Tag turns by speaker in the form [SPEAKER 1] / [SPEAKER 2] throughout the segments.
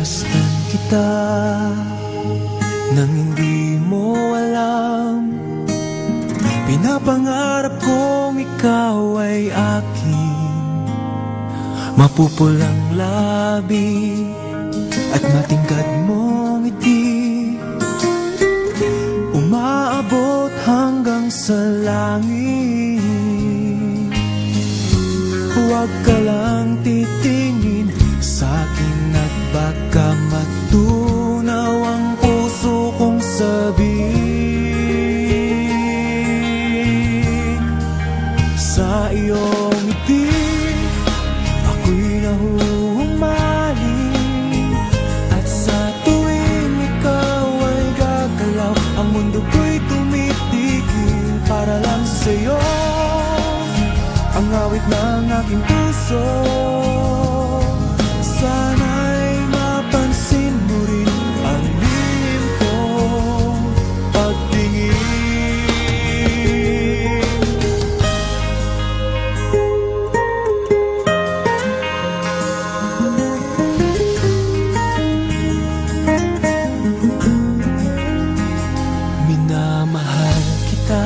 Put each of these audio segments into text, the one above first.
[SPEAKER 1] Pinagmasdan kita nang hindi mo alam. Pinapangarap kong ikaw ay aking mapupulang labi at matingkad mong ngiti, umaabot hanggang sa langit. Huwag ka lang titingin sa'kin at baka matunaw ang puso kong sabihin. Sa iyong ngiti ako'y nahuhumaling, at sa tuwing ikaw ay gagalaw, ang mundo ko'y tumitigil para lang sa'yo. Ang awit ng aking puso, sana'y mapansin mo rin ang lihim kong pagtingin. Minamahal kita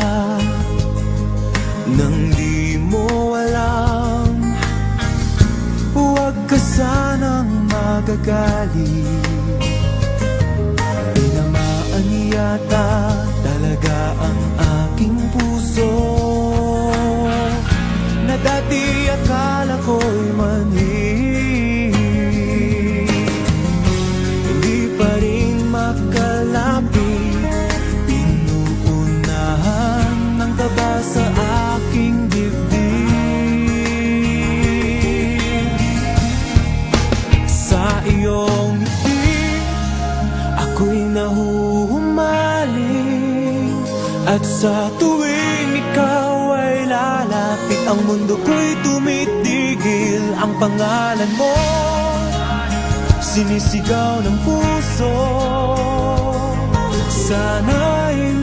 [SPEAKER 1] nang di mo alam. Huwag ka sanang magagalit, tinamaan yata talaga ang aking puso, na dati akala ko'y manhid. Hindi pa rin makalapit, pinuunahan ng kaba sa aking dibdib. Sa iyong ngiti ako'y nahuhumaling, at sa tuwing ikaw ay lalapit, ang mundo ko'y tumitigil. Ang pangalan mo sinisigaw ng puso, sana'y